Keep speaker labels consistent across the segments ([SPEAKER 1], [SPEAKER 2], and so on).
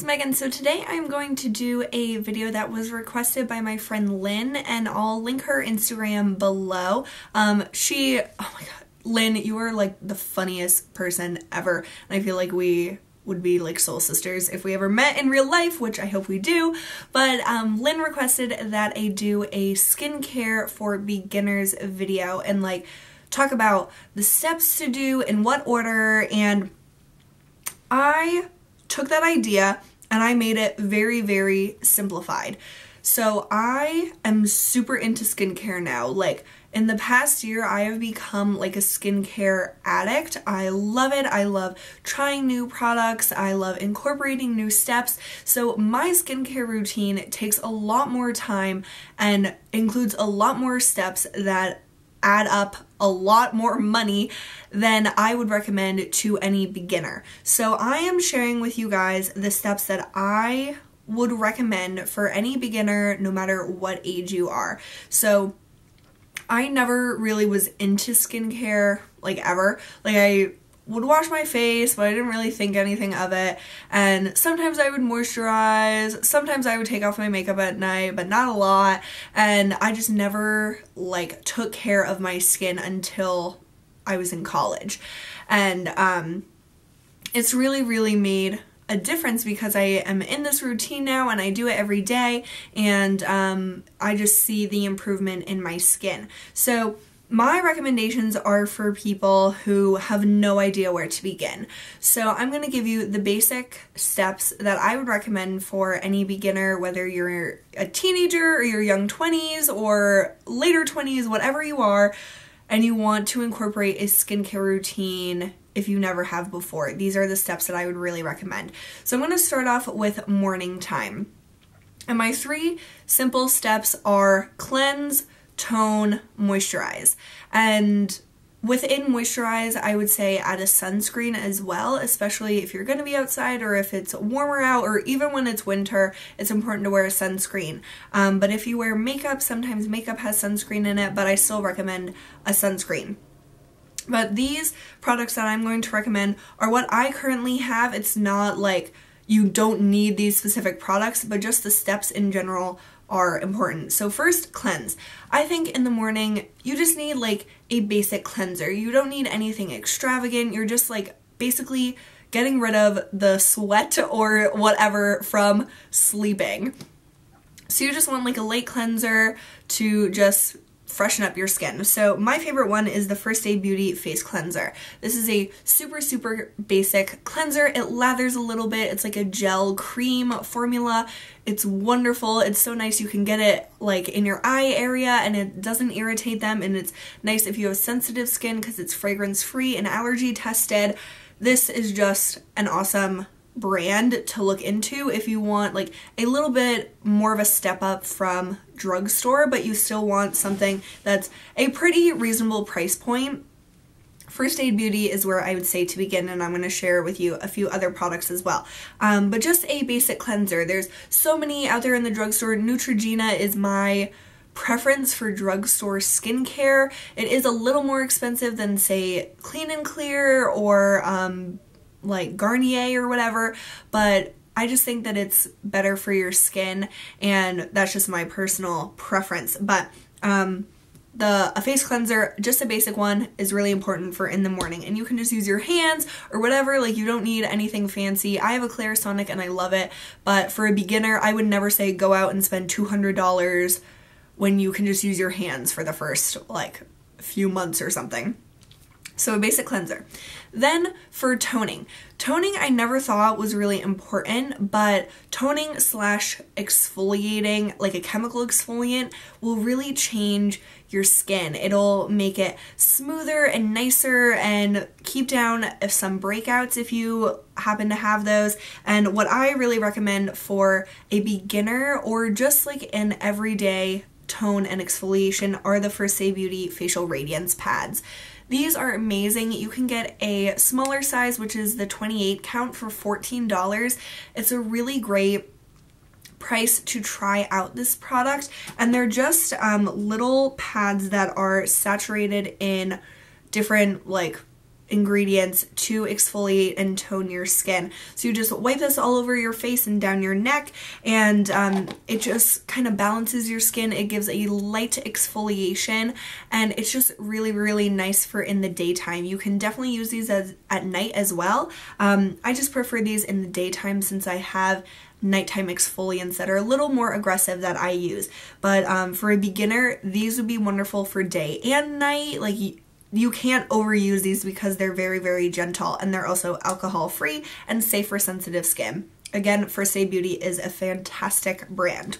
[SPEAKER 1] Megan. So today I'm going to do a video that was requested by my friend Lynn, and I'll link her Instagram below. Oh my god, Lynn, you are like the funniest person ever, and I feel like we would be like soul sisters if we ever met in real life, which I hope we do. But Lynn requested that I do a skincare for beginners video and like talk about the steps to do, in what order, and I took that idea and I made it very, very simplified. So I am super into skincare now. Like in the past year, I have become like a skincare addict. I love it. I love trying new products. I love incorporating new steps. So my skincare routine takes a lot more time and includes a lot more steps that add up a lot more money than I would recommend to any beginner. So I am sharing with you guys the steps that I would recommend for any beginner, no matter what age you are. So I never really was into skincare, like ever. Like I would wash my face, but I didn't really think anything of it. And sometimes I would moisturize, sometimes I would take off my makeup at night, but not a lot. And I just never like took care of my skin until I was in college. And it's really, really made a difference because I am in this routine now and I do it every day, and I just see the improvement in my skin. So my recommendations are for people who have no idea where to begin. So I'm going to give you the basic steps that I would recommend for any beginner, whether you're a teenager or your young 20s or later 20s, whatever you are, and you want to incorporate a skincare routine if you never have before. These are the steps that I would really recommend. So I'm going to start off with morning time. And my 3 simple steps are cleanse, tone, moisturize. And within moisturize, I would say add a sunscreen as well, especially if you're going to be outside or if it's warmer out, or even when it's winter, it's important to wear a sunscreen. But if you wear makeup, sometimes makeup has sunscreen in it, but I still recommend a sunscreen. But these products that I'm going to recommend are what I currently have. It's not like you don't need these specific products, but just the steps in general are important. So first, cleanse. I think in the morning, you just need like a basic cleanser. You don't need anything extravagant. You're just like basically getting rid of the sweat or whatever from sleeping. So you just want like a light cleanser to just freshen up your skin. So my favorite one is the First Aid Beauty Face Cleanser. This is a super, super basic cleanser. It lathers a little bit. It's like a gel cream formula. It's wonderful. It's so nice. You can get it like in your eye area and it doesn't irritate them, and it's nice if you have sensitive skin because it's fragrance free and allergy tested. This is just an awesome brand to look into if you want like a little bit more of a step up from drugstore, but you still want something that's a pretty reasonable price point. First Aid Beauty is where I would say to begin, and I'm going to share with you a few other products as well. But just a basic cleanser. There's so many out there in the drugstore. Neutrogena is my preference for drugstore skincare. It is a little more expensive than say Clean and Clear or like Garnier or whatever, but I just think that it's better for your skin, and that's just my personal preference. But a face cleanser, just a basic one, is really important for in the morning, and you can just use your hands or whatever. Like you don't need anything fancy. I have a Clarisonic and I love it, but for a beginner, I would never say go out and spend $200 when you can just use your hands for the first like few months or something. So a basic cleanser. Then for toning. Toning I never thought was really important, but toning / exfoliating, like a chemical exfoliant, will really change your skin. It'll make it smoother and nicer and keep down some breakouts if you happen to have those. And what I really recommend for a beginner or just like an everyday tone and exfoliation are the First Aid Beauty Facial Radiance Pads. These are amazing. You can get a smaller size, which is the 28 count, for $14. It's a really great price to try out this product, and they're just little pads that are saturated in different like ingredients to exfoliate and tone your skin. So you just wipe this all over your face and down your neck, and it just kind of balances your skin. It gives a light exfoliation, and it's just really, really nice for in the daytime. You can definitely use these at night as well. I just prefer these in the daytime since I have nighttime exfoliants that are a little more aggressive that I use. But for a beginner, these would be wonderful for day and night. Like, you can't overuse these because they're very, very gentle, and they're also alcohol free and safe for sensitive skin. Again, First Aid Beauty is a fantastic brand.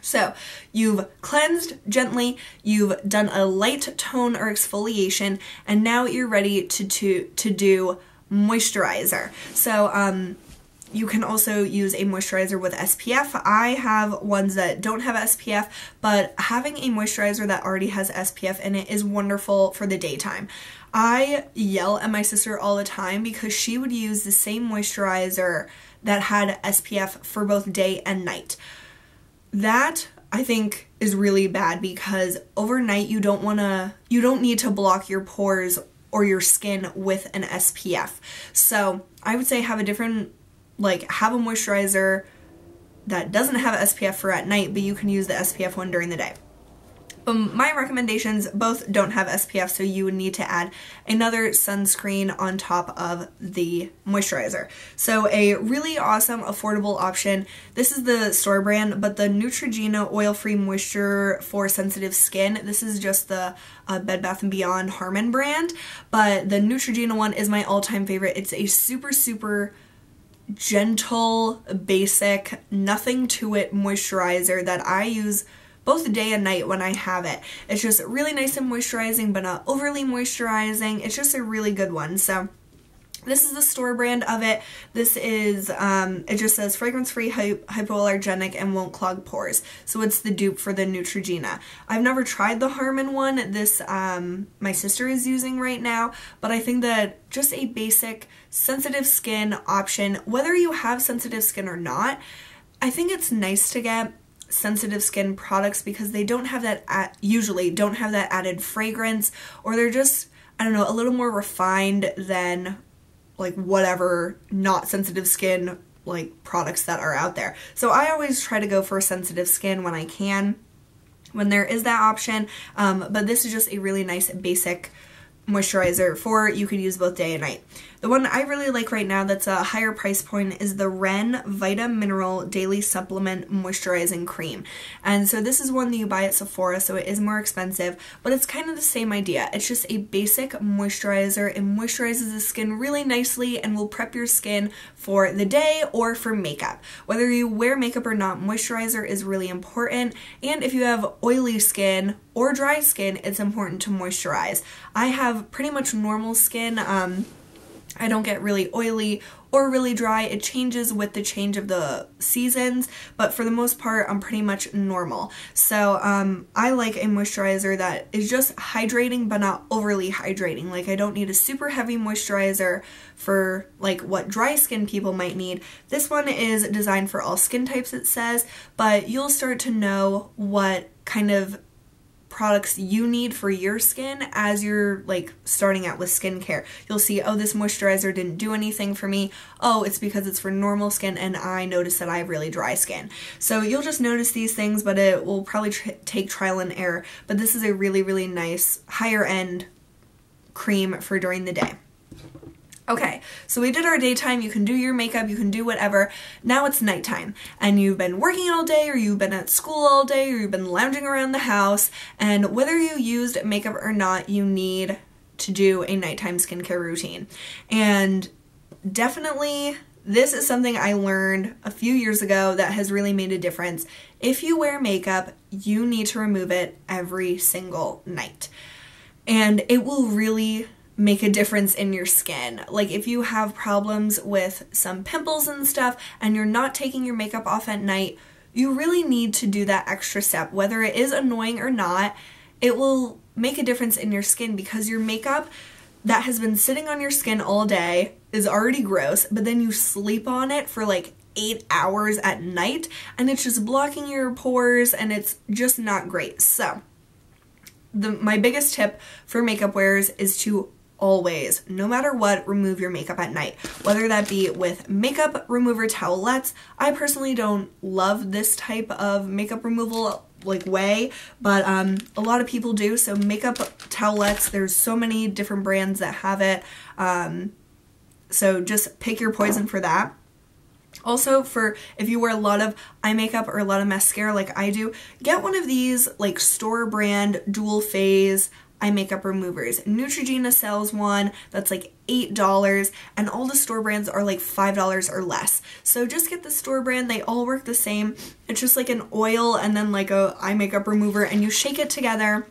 [SPEAKER 1] So you've cleansed gently, you've done a light tone or exfoliation, and now you're ready to do moisturizer. So you can also use a moisturizer with SPF. I have ones that don't have SPF, but having a moisturizer that already has SPF in it is wonderful for the daytime. I yell at my sister all the time because she would use the same moisturizer that had SPF for both day and night. That, I think, is really bad because overnight you don't need to block your pores or your skin with an SPF. So I would say have a moisturizer that doesn't have SPF for at night, but you can use the SPF one during the day. But my recommendations both don't have SPF, so you would need to add another sunscreen on top of the moisturizer. So a really awesome, affordable option. This is the store brand, but the Neutrogena Oil-Free Moisture for Sensitive Skin. This is just the Bed Bath & Beyond Harmon brand, but the Neutrogena one is my all-time favorite. It's a super, super gentle, basic, nothing to it moisturizer that I use both day and night when I have it. It's just really nice and moisturizing, but not overly moisturizing. It's just a really good one. So this is the store brand of it. This is, it just says fragrance-free, hypoallergenic, and won't clog pores. So it's the dupe for the Neutrogena. I've never tried the Harmon one. This, my sister is using right now, but I think that just a basic sensitive skin option, whether you have sensitive skin or not, I think it's nice to get sensitive skin products because they don't have that, usually don't have that added fragrance, or they're just, I don't know, a little more refined than like whatever not sensitive skin like products that are out there. So I always try to go for sensitive skin when I can, when there is that option, but this is just a really nice basic moisturizer you could use both day and night. The one I really like right now that's a higher price point is the Ren Vita Mineral Daily Supplement Moisturizing Cream. And so this is one that you buy at Sephora, so it is more expensive, but it's kind of the same idea. It's just a basic moisturizer. It moisturizes the skin really nicely and will prep your skin for the day or for makeup. Whether you wear makeup or not, moisturizer is really important. And if you have oily skin or dry skin, it's important to moisturize. I have pretty much normal skin. I don't get really oily or really dry. It changes with the change of the seasons, but for the most part, I'm pretty much normal. So I like a moisturizer that is just hydrating, but not overly hydrating. Like, I don't need a super heavy moisturizer for like what dry skin people might need. This one is designed for all skin types, it says, but you'll start to know what kind of products you need for your skin as you're like starting out with skincare. You'll see, oh, this moisturizer didn't do anything for me. Oh, it's because it's for normal skin and I noticed that I have really dry skin. So you'll just notice these things, but it will probably take trial and error. But this is a really, really nice higher end cream for during the day. Okay, so we did our daytime. You can do your makeup, you can do whatever. Now it's nighttime, and you've been working all day, or you've been at school all day, or you've been lounging around the house, and whether you used makeup or not, you need to do a nighttime skincare routine. And definitely, this is something I learned a few years ago that has really made a difference. If you wear makeup, you need to remove it every single night. And it will really make a difference in your skin. Like, if you have problems with some pimples and stuff and you're not taking your makeup off at night, you really need to do that extra step. Whether it is annoying or not, it will make a difference in your skin because your makeup that has been sitting on your skin all day is already gross, but then you sleep on it for like 8 hours at night and it's just blocking your pores and it's just not great. So my biggest tip for makeup wearers is to always, no matter what, remove your makeup at night, whether that be with makeup remover towelettes. I personally don't love this type of makeup removal like way, but a lot of people do. So makeup towelettes, there's so many different brands that have it, so just pick your poison for that. Also, for if you wear a lot of eye makeup or a lot of mascara like I do, get one of these like store brand dual phase eye makeup removers. Neutrogena sells one that's like $8, and all the store brands are like $5 or less. So just get the store brand, they all work the same. It's just like an oil and then like a eye makeup remover, and you shake it together,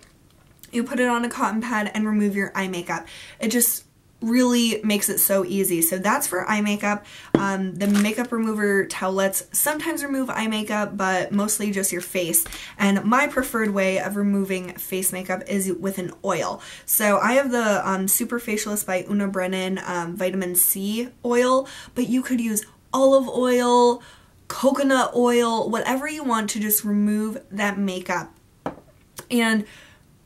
[SPEAKER 1] you put it on a cotton pad and remove your eye makeup. It just really makes it so easy. So that's for eye makeup. The makeup remover towelettes sometimes remove eye makeup, but mostly just your face. And my preferred way of removing face makeup is with an oil. So I have the Super Facialist by Brennan vitamin C oil, but you could use olive oil, coconut oil, whatever you want to just remove that makeup. And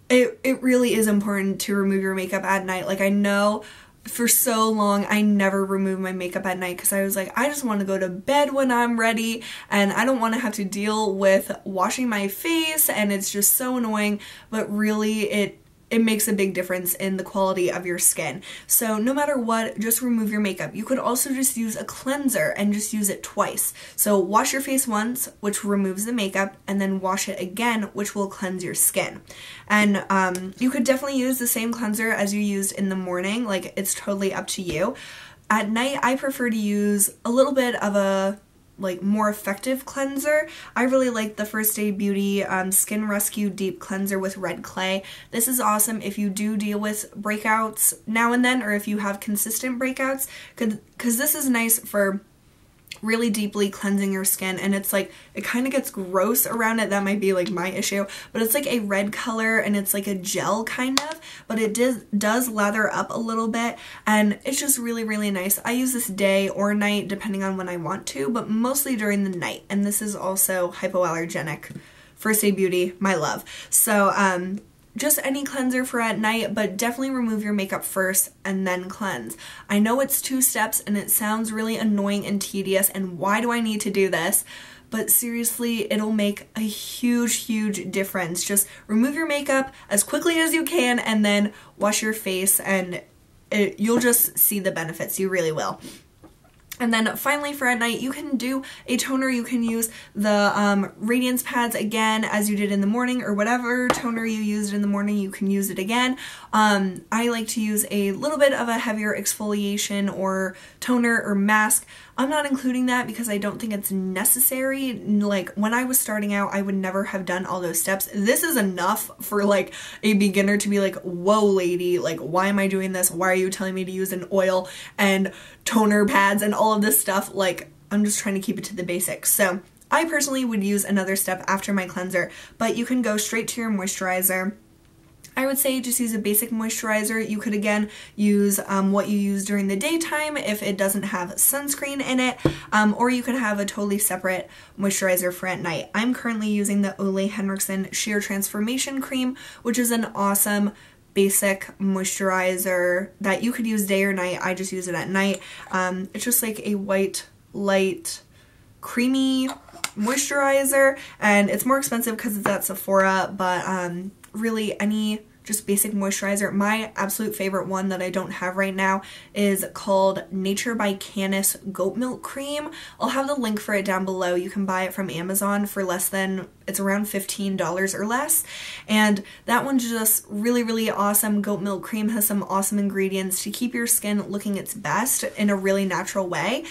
[SPEAKER 1] it really is important to remove your makeup at night. Like, I know for so long I never removed my makeup at night because I was like, I just want to go to bed when I'm ready and I don't want to have to deal with washing my face, and it's just so annoying. But really it makes a big difference in the quality of your skin. So no matter what, just remove your makeup. You could also just use a cleanser and just use it twice. So wash your face once, which removes the makeup, and then wash it again, which will cleanse your skin. And you could definitely use the same cleanser as you used in the morning. Like, it's totally up to you. At night, I prefer to use a little bit of a like more effective cleanser. I really like the First Aid Beauty Skin Rescue Deep Cleanser with red clay. This is awesome if you do deal with breakouts now and then, or if you have consistent breakouts, because this is nice for really deeply cleansing your skin. And it's like, it kind of gets gross around it. That might be like my issue, but it's like a red color and it's like a gel kind of, but it does lather up a little bit, and it's just really, really nice. I use this day or night depending on when I want to, but mostly during the night. And this is also hypoallergenic. First Aid Beauty, my love. So just any cleanser for at night, but definitely remove your makeup first and then cleanse. I know it's 2 steps and it sounds really annoying and tedious, and why do I need to do this? But seriously, it'll make a huge, huge difference. Just remove your makeup as quickly as you can and then wash your face, and you'll just see the benefits. You really will. And then finally for at night, you can do a toner. You can use the Radiance pads again as you did in the morning, or whatever toner you used in the morning, you can use it again. I like to use a little bit of a heavier exfoliation or toner or mask. I'm not including that because I don't think it's necessary. Like, when I was starting out, I would never have done all those steps. This is enough for like a beginner to be like, whoa lady, like, why am I doing this? Why are you telling me to use an oil and toner pads and all of this stuff? Like, I'm just trying to keep it to the basics. So I personally would use another step after my cleanser, but you can go straight to your moisturizer. I would say just use a basic moisturizer. You could again use what you use during the daytime if it doesn't have sunscreen in it, or you could have a totally separate moisturizer for at night. I'm currently using the Ole Henriksen Sheer Transformation Cream, which is an awesome basic moisturizer that you could use day or night. I just use it at night. It's just like a white, light, creamy moisturizer, and it's more expensive because it's at Sephora, but really any just basic moisturizer. My absolute favorite one that I don't have right now is called Nature by Canis Goat Milk Cream. I'll have the link for it down below. You can buy it from Amazon for less than, it's around $15 or less. And that one's just really, really awesome. Goat milk cream has some awesome ingredients to keep your skin looking its best in a really natural way.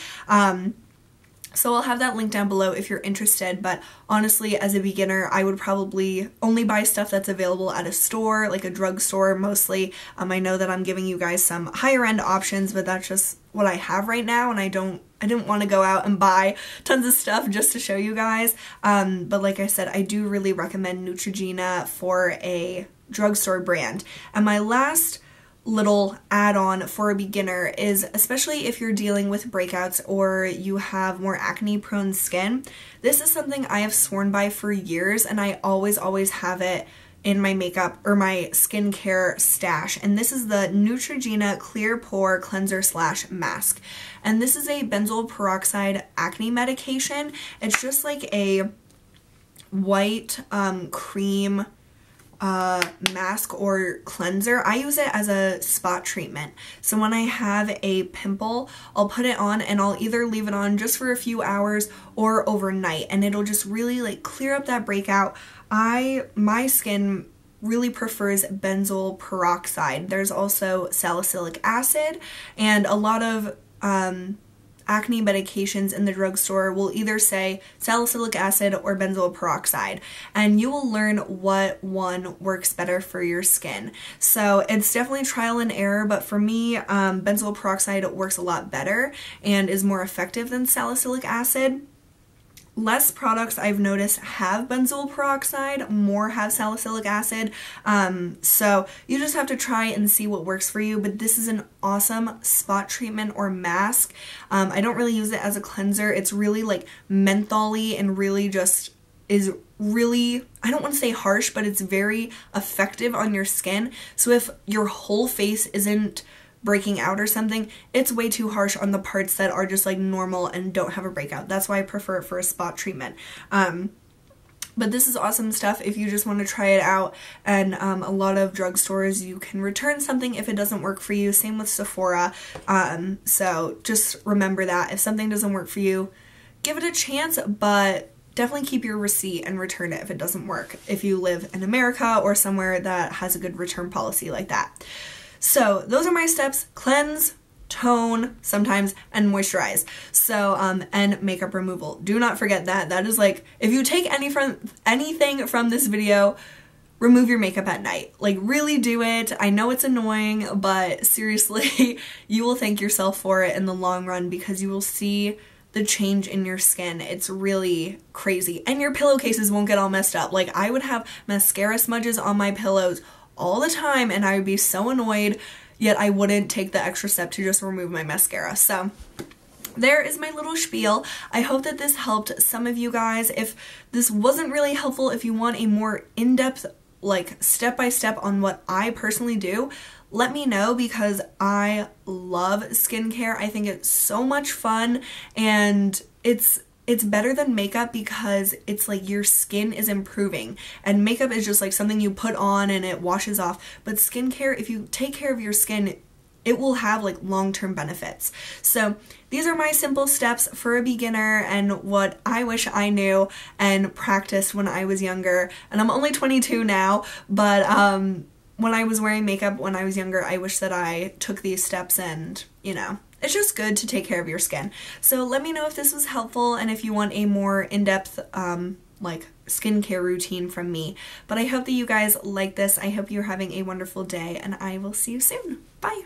[SPEAKER 1] So I'll have that link down below if you're interested, but honestly, as a beginner, I would probably only buy stuff that's available at a store, like a drugstore mostly. I know that I'm giving you guys some higher end options, but that's just what I have right now, and I didn't want to go out and buy tons of stuff just to show you guys. But like I said, I do really recommend Neutrogena for a drugstore brand. And my last little add-on for a beginner is, especially if you're dealing with breakouts or you have more acne prone skin, this is something I have sworn by for years, and I always have it in my makeup or my skincare stash, and this is the Neutrogena Clear Pore Cleanser / Mask. And this is a benzoyl peroxide acne medication. It's just like a white cream mask or cleanser. I use it as a spot treatment. So when I have a pimple, I'll put it on and I'll either leave it on just for a few hours or overnight, and it'll just really like clear up that breakout. My skin really prefers benzoyl peroxide. There's also salicylic acid, and a lot of acne medications in the drugstore will either say salicylic acid or benzoyl peroxide, and you will learn what one works better for your skin. So it's definitely trial and error, but for me, benzoyl peroxide works a lot better and is more effective than salicylic acid. Less products I've noticed have benzoyl peroxide, more have salicylic acid, so you just have to try and see what works for you, but this is an awesome spot treatment or mask. I don't really use it as a cleanser. It's really like mentholy and really just is really, I don't want to say harsh, but it's very effective on your skin. So if your whole face isn't breaking out or something, it's way too harsh on the parts that are just like normal and don't have a breakout. That's why I prefer it for a spot treatment. But this is awesome stuff if you just want to try it out, and a lot of drugstores you can return something if it doesn't work for you. Same with Sephora. So just remember that if something doesn't work for you, give it a chance, but definitely keep your receipt and return it if it doesn't work, if you live in America or somewhere that has a good return policy like that. So those are my steps: cleanse, tone sometimes, and moisturize. So and makeup removal. Do not forget that. That is like, if you take anything from this video, remove your makeup at night. Like, really do it. I know it's annoying, but seriously, you will thank yourself for it in the long run, because you will see the change in your skin. It's really crazy. And your pillowcases won't get all messed up. Like, I would have mascara smudges on my pillows all the time and I would be so annoyed, yet I wouldn't take the extra step to just remove my mascara. So there is my little spiel. I hope that this helped some of you guys. If this wasn't really helpful, if you want a more in-depth, like step-by-step on what I personally do, let me know, because I love skincare. I think it's so much fun, and it's better than makeup because it's like your skin is improving, and makeup is just like something you put on and it washes off. But skincare, if you take care of your skin, it will have like long-term benefits. So these are my simple steps for a beginner and what I wish I knew and practiced when I was younger. And I'm only 22 now, but when I was wearing makeup when I was younger, I wish that I took these steps, and you know, it's just good to take care of your skin. So let me know if this was helpful and if you want a more in-depth like skincare routine from me. But I hope that you guys like this. I hope you're having a wonderful day, and I will see you soon. Bye!